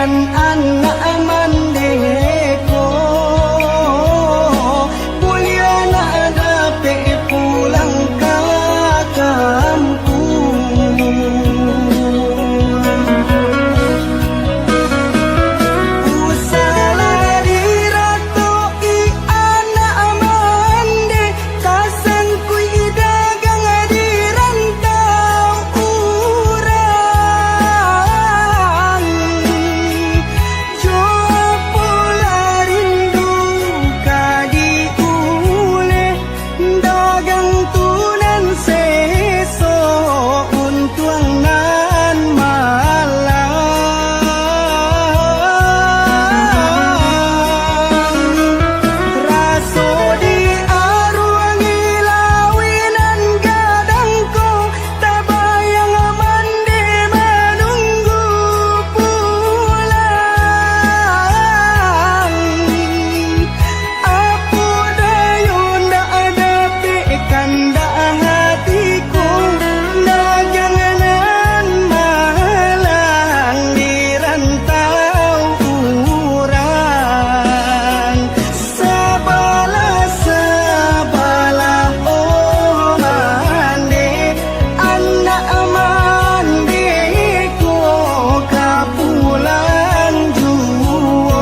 anak mandeko, mulia nak dapat pulang ke kampung. Usalah diratoi anak mande, kasan kui dagang di rantau urang. Jua pula rindu kadi ule, dagang tunan seso untuang nan malang. Raso di aruangi lawinan gadangku, tak bayang mandi menunggu pulang. Apu dayun dak ada pekan dak hatiku, dagangan malang di rantau urang. Sabalah oh mande, anak mandeku kapulang juo.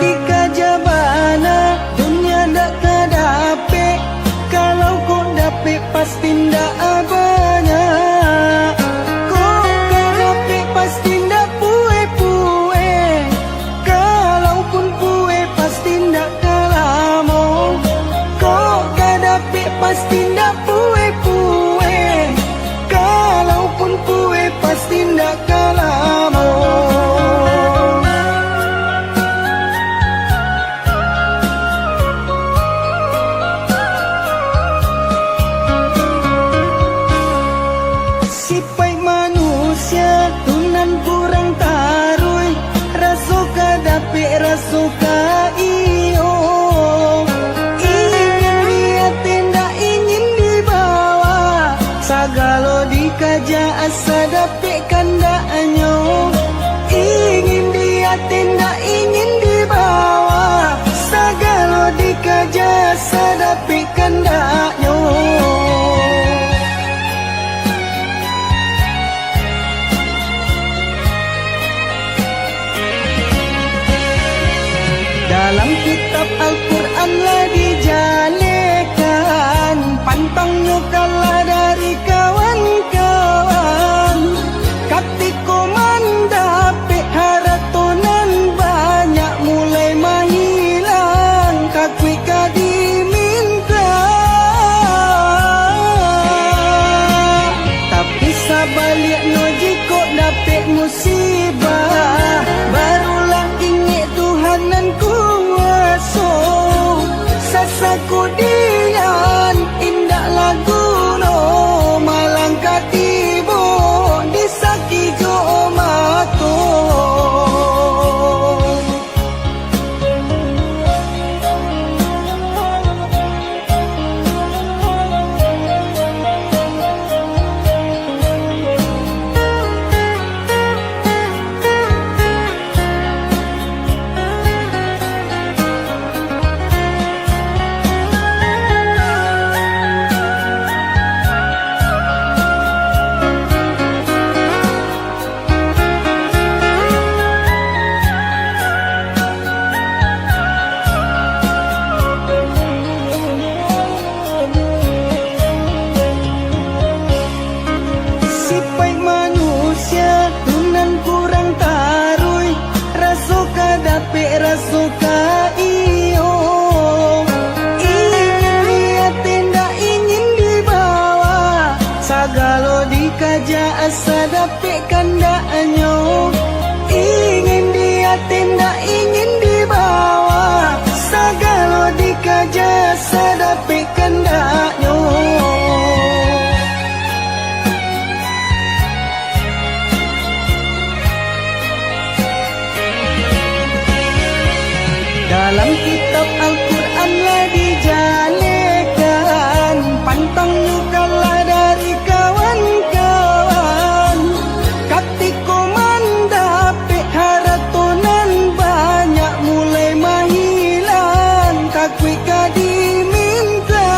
Tika jabana dunia dak kadapek, kalau kau dapet pasti ndak banyak. Kau kadapek pasti ndak pue-pue, kalaupun pue pasti ndak kalamo. Kau kadapek pasti ndak pue-pue, kalaupun pue pasti ndak kalamo. Sipai manusia tunan kurang tarui, rasuka dapik rasuka iyo. Ingin lihat tidak ingin dibawa, sagalo dikaja asa dapik kandaknya. Ingin lihat tidak ingin dibawa, sagalo dikaja asa dapik kandaknya. Dalam kitab Al-Quran lah dijalekan, pantangnya kalah dari kawan-kawan. Katiko mandapik haratonan banyak mulai menghilang, kakui kadiminta. Tapi sabaliknya jika dapik musibah, barulah ingat Tuhanan kuasa. Sasaku dian indah lagu no, malang katibo disaki jo mato. Sagalo dikaja asa dapet kandaknya. Ingin dia tindak ingin dibawa. Sagalo dikaja asa dapet kandaknya. Dalam kitab Al-Quran lah dijalekan, pantang nyukalah dari kawan-kawan. Katiko mandapek haratonan banyak mulai mahilang, kakui diminta.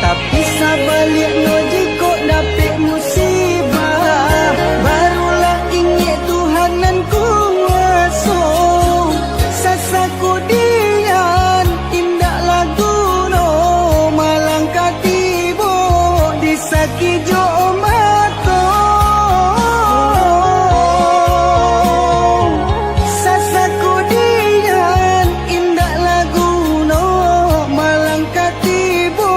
Tapi sabalik no jiko dapet musibah, barulah ingat Tuhanan kuasa. Sasaku dian indak lagu no malang katibo disaki jo mato. Sasaku dian indak lagu no malang katibo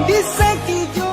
disaki jo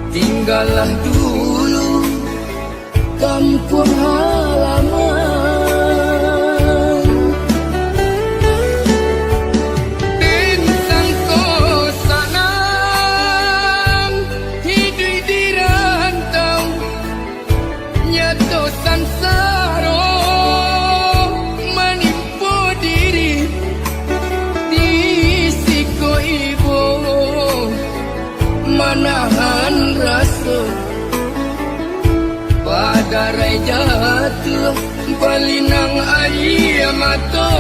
tinggallah dulu kampung halaman. Bintang kosanam hidup di rantau, nyato sansaro menimpa diri di siko ibu. Manahan rasa pada rai jatuh balinang air mata.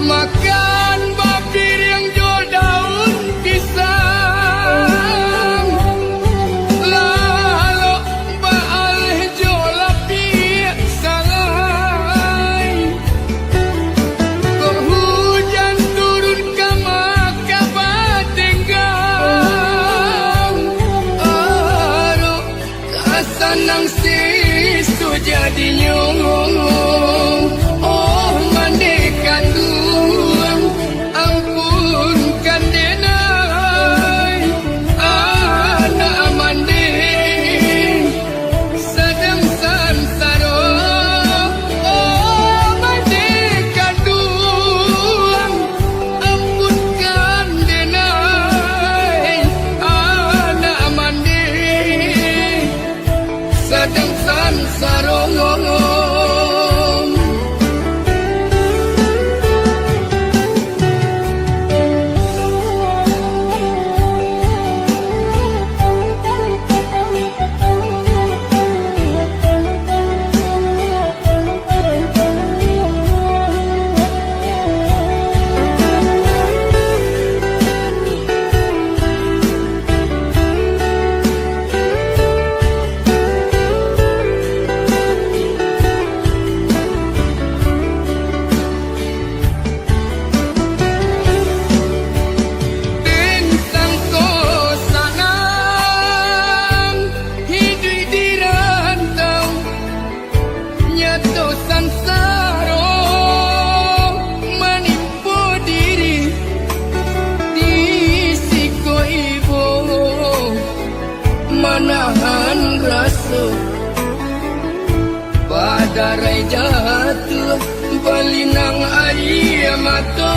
Makan bapir yang jual daun pisang, lalu baal jual lapi salai. Hujan turun ke maka batenggang, aro kasanang sisu jadi nyong. Oh mandekan duang ampunkan denai, anak mande sedang sansaro. Oh mandekan duang ampunkan denai, anak mande sedang sansaro. darai jatuh balinang air mata.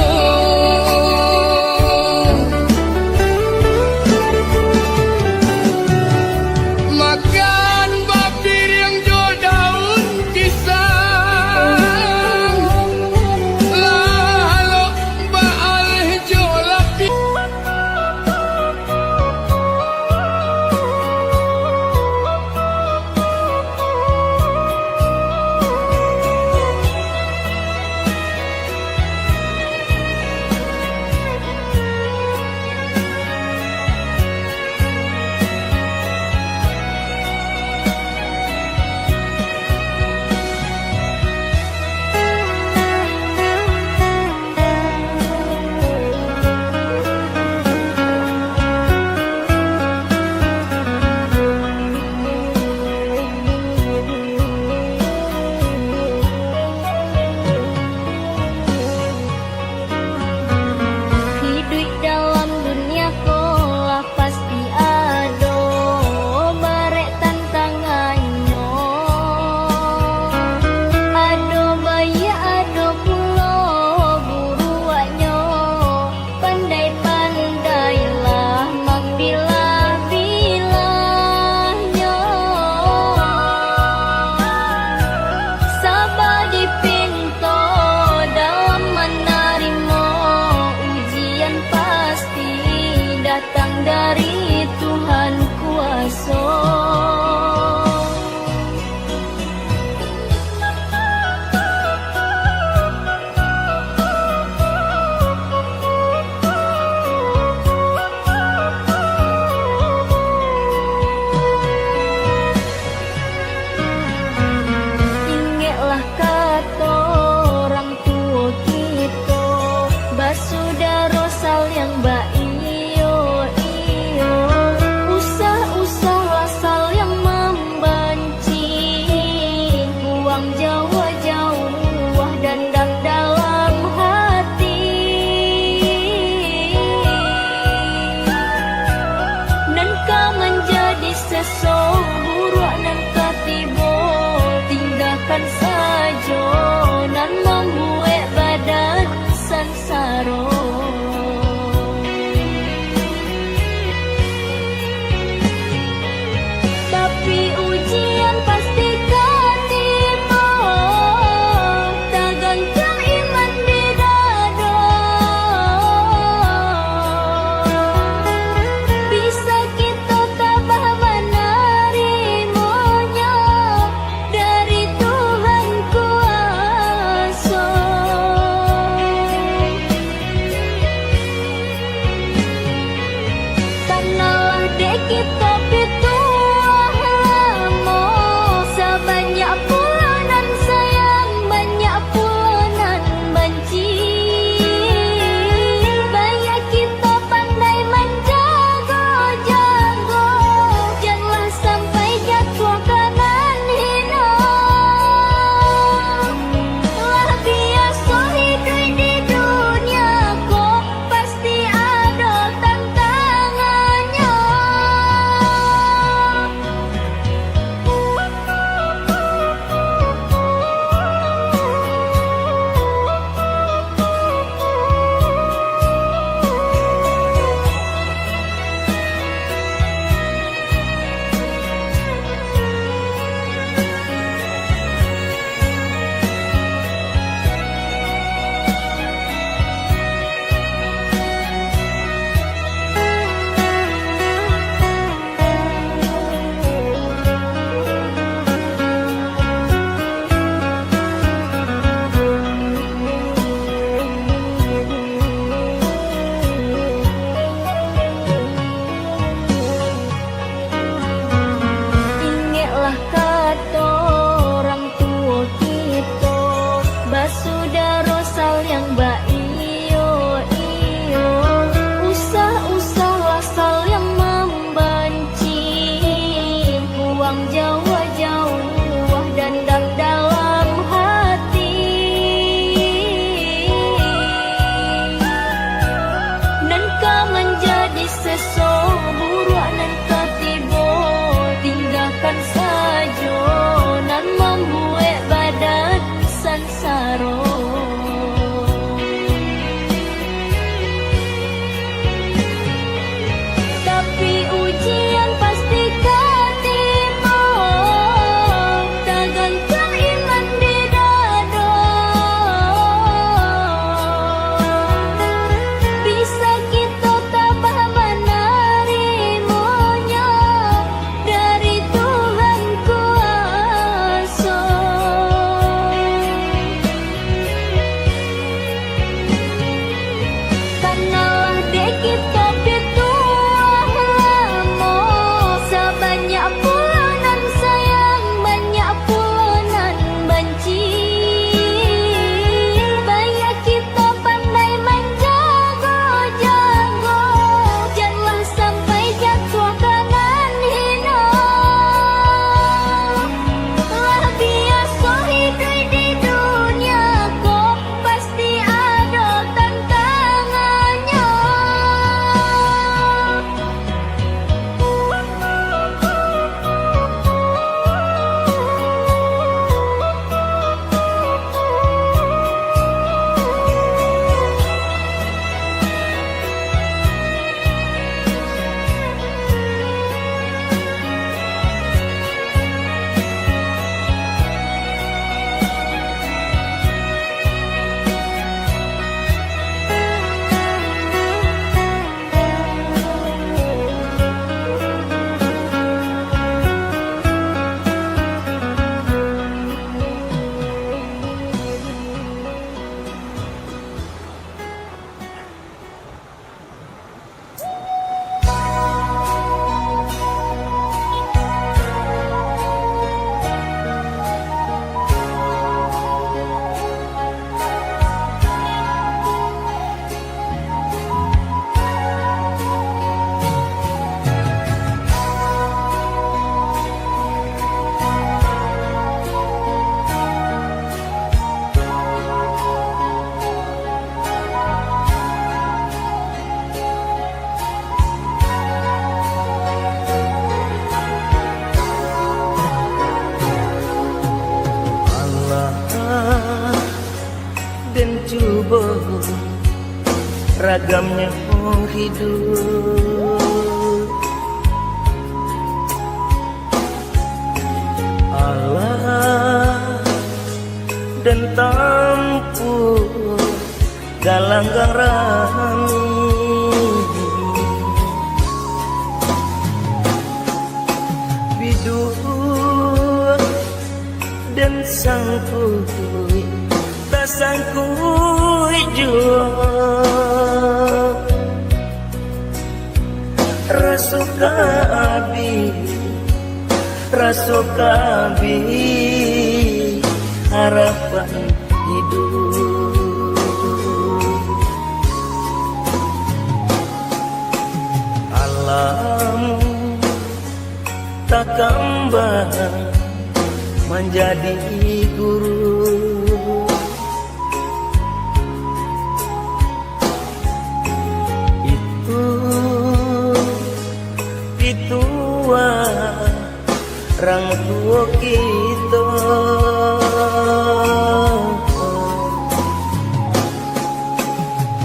datang dari Tuhan kuasa. Ingatlah kata orang tua kita, basudara saling iyo iyo, usah-usahlah saling membenci, buang jauh-jauh dendam dalam hati. Dan kau menjadi seseorang nan katibo, tinggalkan saja nan membuat badan sansaro. Tapi ujian pasti kan tiba, tak goncang iman di dada. Bisa kita tabah menerimanya dari Tuhan kuasa. Karnalah dek kita pituah lama, sebanyak pula nan sayang, banyak pula nan benci. Banyak kita pandai menjaga-jaga, janganlah sampai jatuh kanan hina. Lah biasa hidup di dunia kok pasti ada tantangannya. hidup. Allah dan tampu galanggang rami, bidu dan sangkui tak sangkui jua rasuka abi harapan hidup. Alam tak kembang menjadi guru, itu orang tua kita.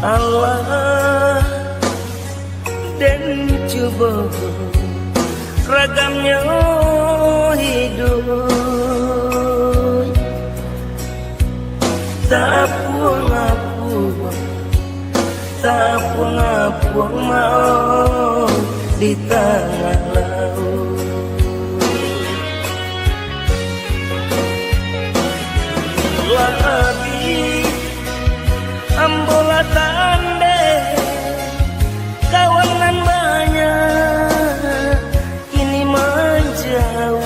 Allah dan coba ragamnya hidup, tak puang mau di tengah laut. Labi ambola tande kawanan banyak kini menjauh,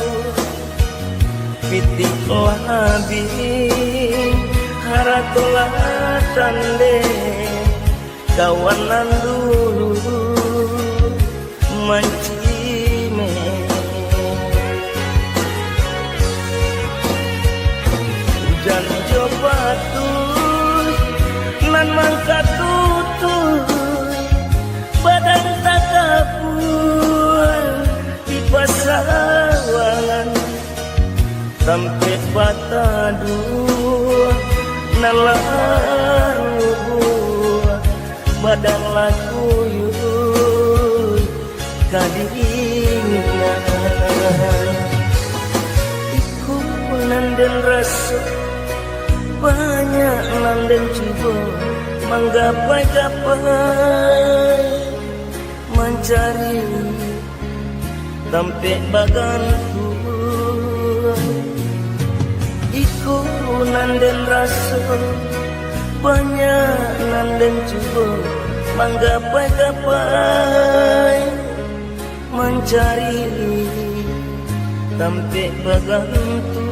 pitik labi haratolah tande kawanan dulu mancime. Hujan coba tuh nan mangkat tutup badan tak kapur di pasawangan sampai batadu nalar badan laku yuk kadingan iku nanden rasa banyak nanden coba menggapai mencari sampai baganku iku nanden rasa banyak nanden coba menggapai mencari sampai bagantu.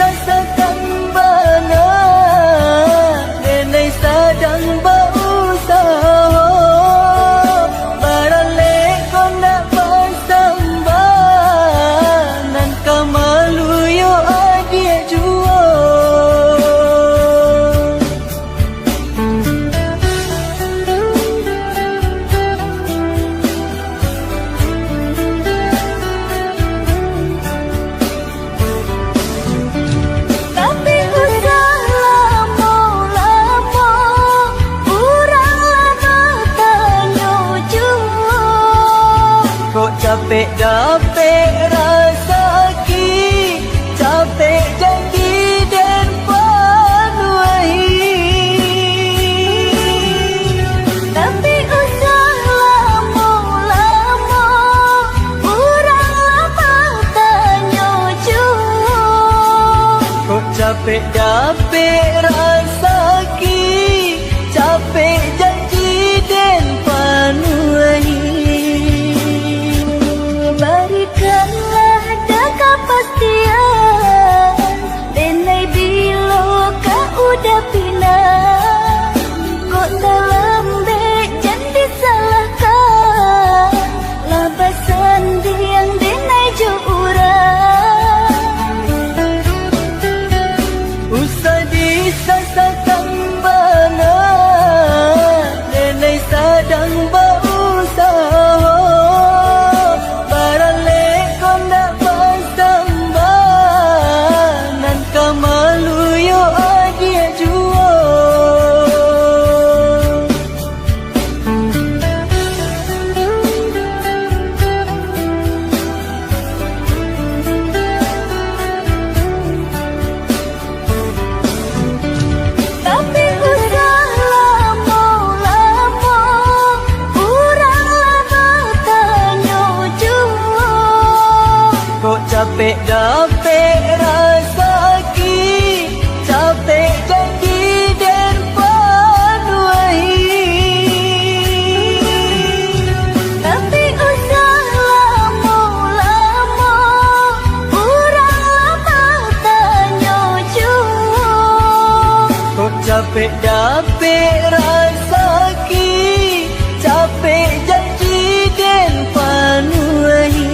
sasakan bana Nenek sedang berusaha Baralek kau nak bersambah Nan kau malu yo adik jua Tapi usah lama-lama Urang lama tanya jua Kok capek dapet rasa ki Capek janji dan panuahi Tapi usah lama-lama Urang lama tanya jua Kok capek dapet rasa ki Capek janji dan panuahi Berikanlah dah kepastian Denai bila kau udah pindah Kok tak lembek jangan disalahkan Labasan yang denai jurang Usah disasakan bana Nenek sedang berusaha Baralek kau nak bersambah Nan kau malu yo adik jua Tapi usah lama-lama Urang lama tanya jua Kok capek dapet rasa ki Capek janji dan panuahi Tapi usah lama-lama Urang lama tanya jua Kok capek dapet rasa ki Capek janji dan panuahi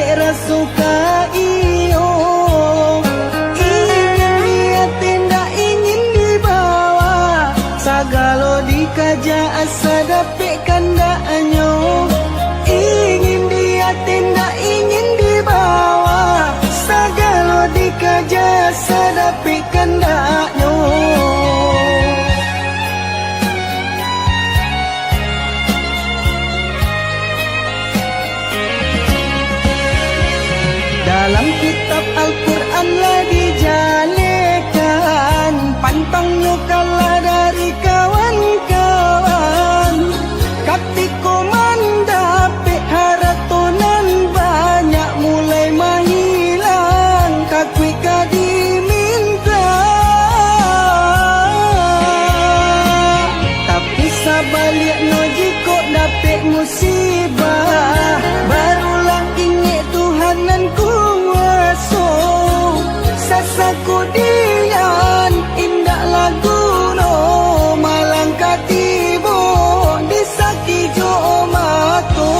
dapat rasuka iyo. Ingin dia tidak ingin dibawa, sagalo dikaja asa dapat kandaknya. Ingin dia tidak ingin dibawa, sagalo dikaja asa dapat kandaknya. Dalam kitab Al-Quran lah dijalekan, pantangnya kalah dari kawan-kawan. Katiko mandape haratonan banyak mulai menghilang, kakui diminta. Tapi sabaliknya jika dapet musibah, barulah ingat Tuhanan kuasa. Sasaku dian indah lagu no, malang katibo disaki jo mato.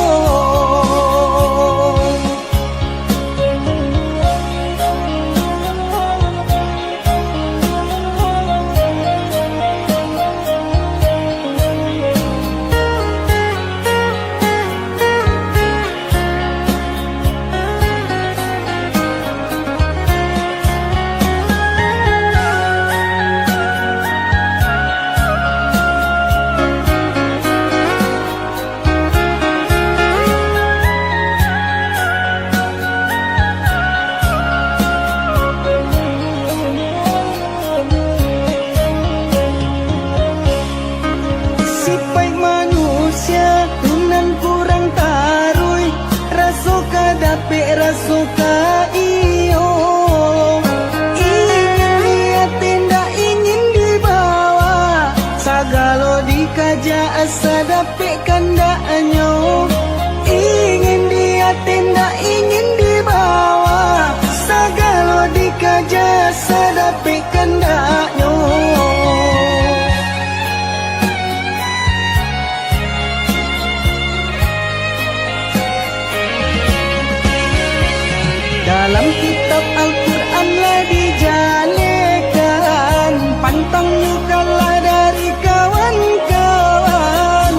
Sipai manusia tunan kurang tarui, rasuka dapet rasuka iyo. Ingin dia tidak ingin dibawa, sagalo dikaja asa dapet kandaknya. Ingin dia tidak ingin dibawa, sagalo dikaja asa dapet kandaknya. Dalam kitab Al-Quran lah dijalekan, pantangnya kalah dari kawan-kawan.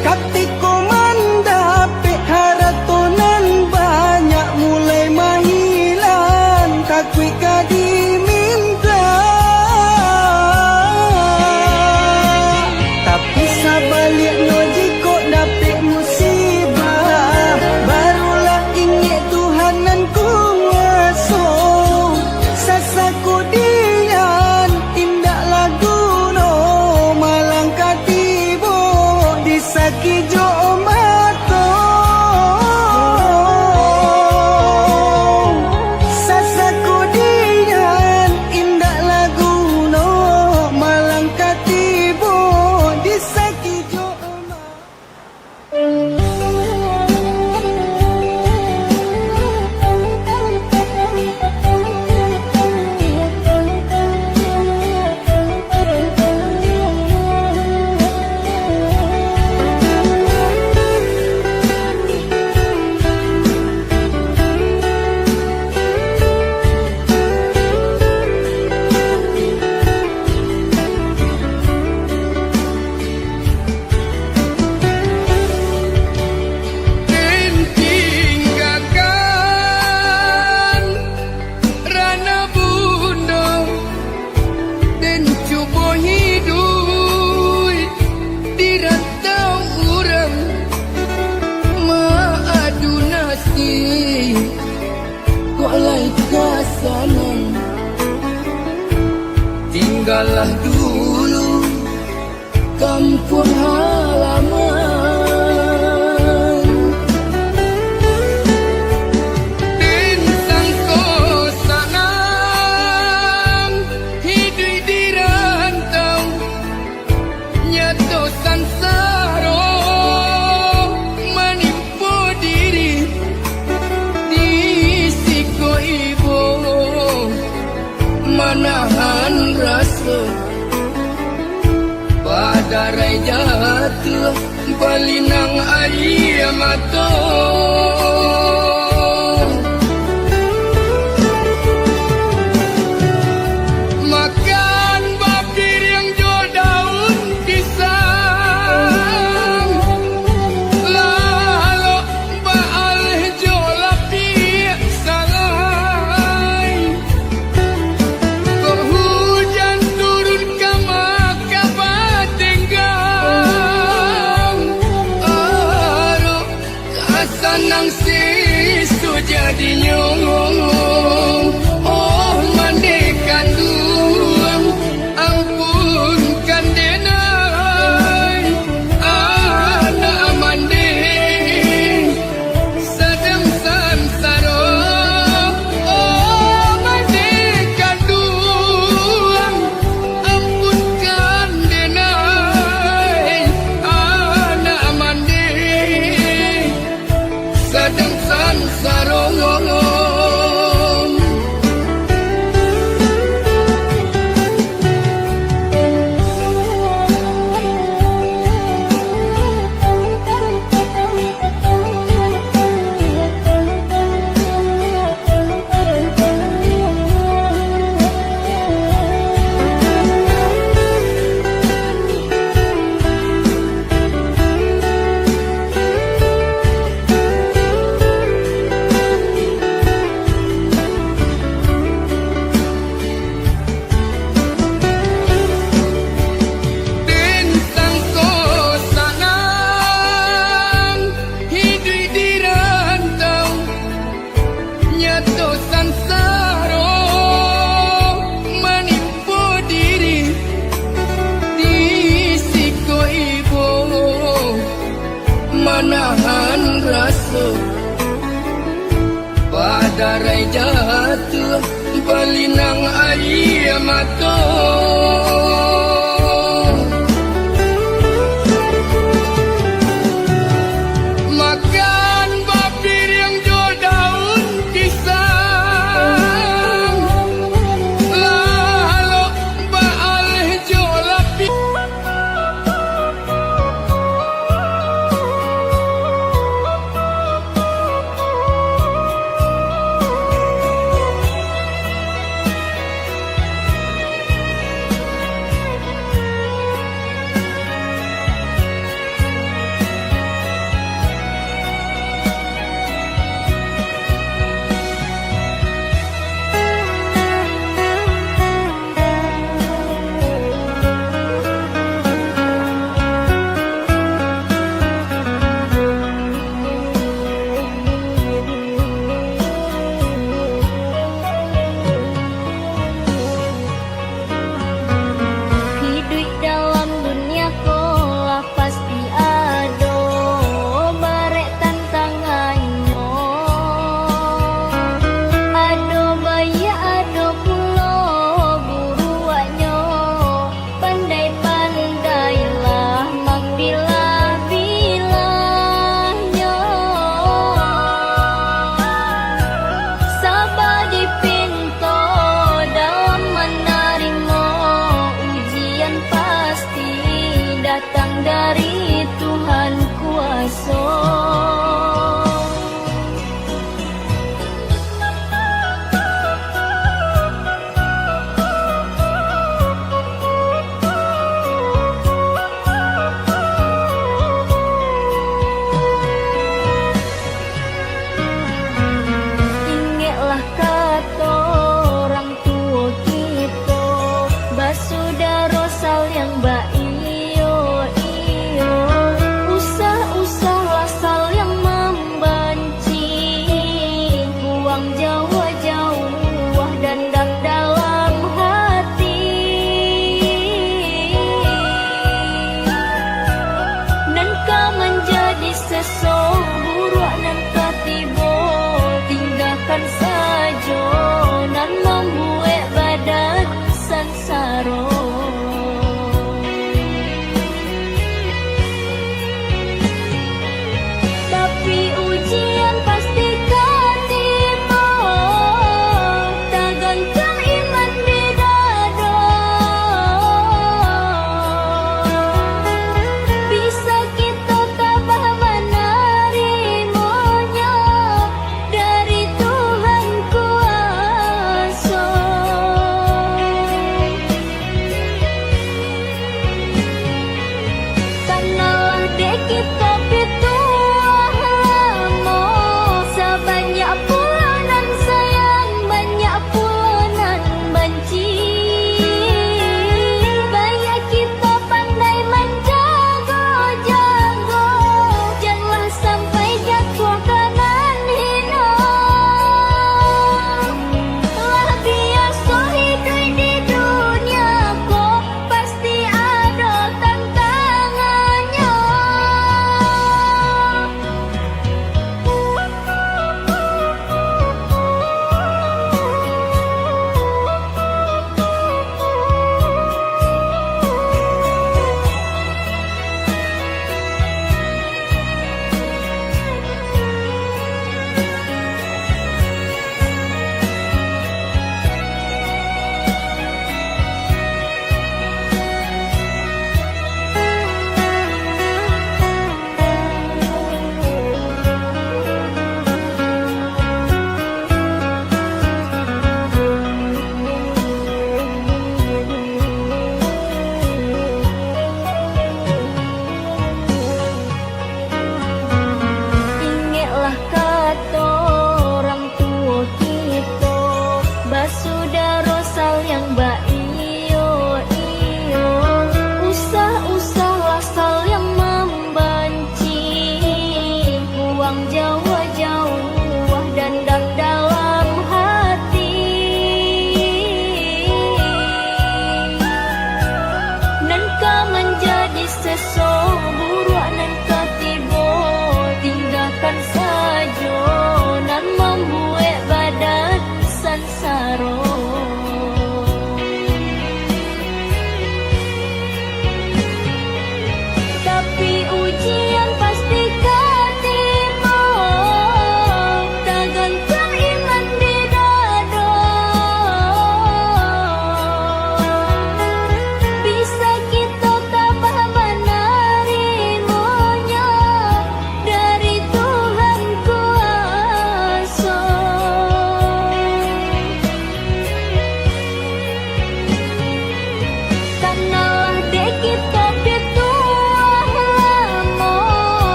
Katiko mandape haratonan banyak mulai menghilang, kakui diminta. Tapi sabaliknya jika dapet musibah, barulah ingat Tuhanan kuasa. Sasaku dian indah lagu no, malang katibo disaki jo mato. Sasaku dian indah lagu no, malang katibo disaki jo mato. Tinggalkan rana bunda dan cuba hidup di rantau urang, maadu nasib kok lai kasanan. Tinggallah dulu kampung halaman, bintang kosanang hidup di rantau, nyato sansaro menimpa diri di siko ibu, menahan rasa padarai jatuh balinang air mata. sarong menahan rasa padarai jatuh balinang air mata makan bapir yang jual daun pisang lalu baalih jual lapis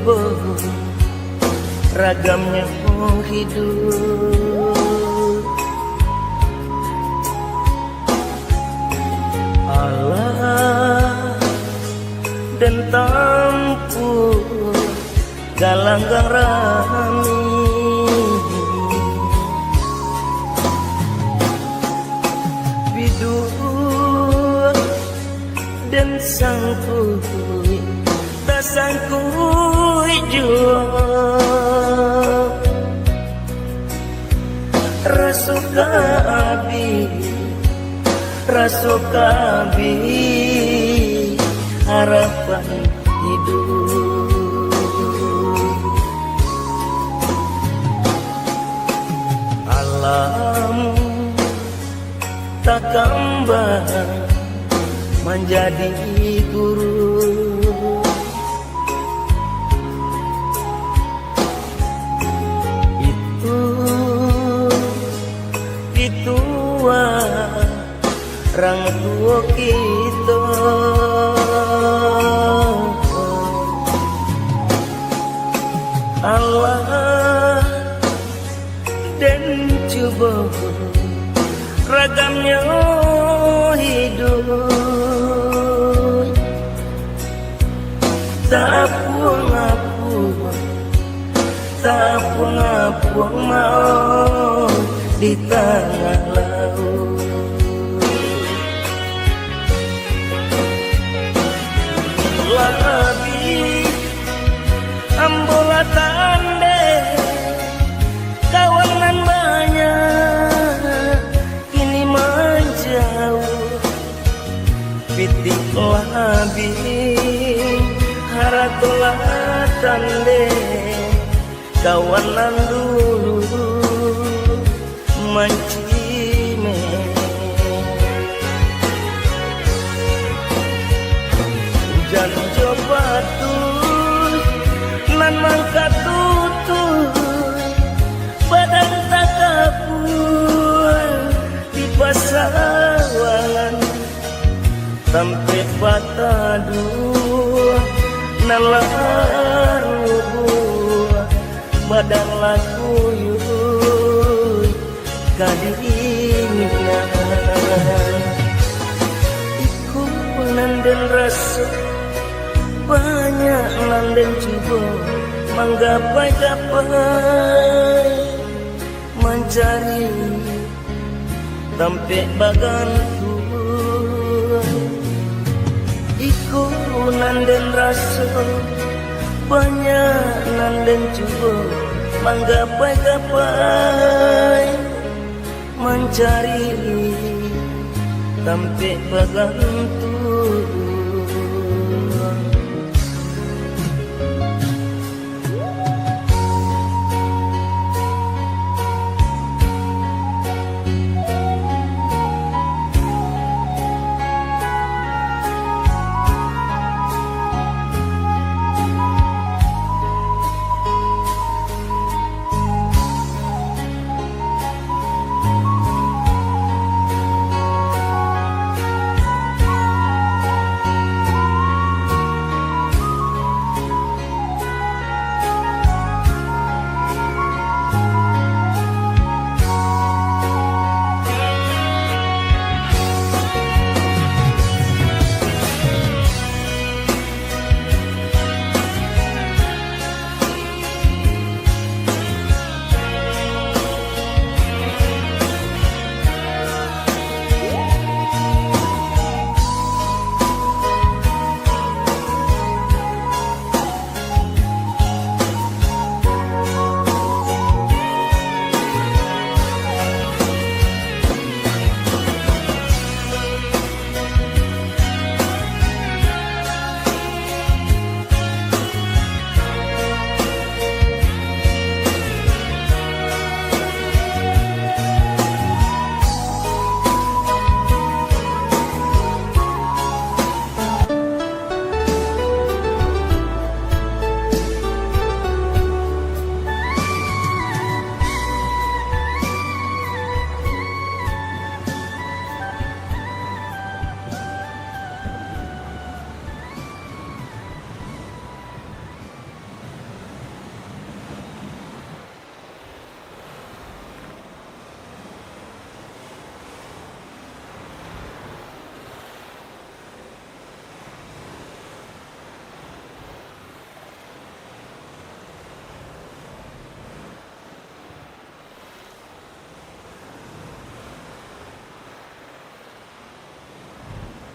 coba ragamnya hidup. Allah dan tampu galanggang rami, bidu dan sangkui tak sangkui jua rasuka abi harapan hidup. Alam tak kembang menjadi guru, itu orang tua kita. Allah dan coba ragamnya hidup, tak puang mau di tengah laut. Labi ambola tande kawanan banyak kini menjauh, pitik labi haratolah tande kawanan dulu mancime. Hujan coba tuh nan mangkat tutup badan tak kapur di pasawangan sampai patah dua nalaru badan laku yui kadingan iku nanden rasa banyak nanden coba menggapai mencari sampai bagantu iku nanden rasa banyak nanden coba menggapai mencari sampai bagantu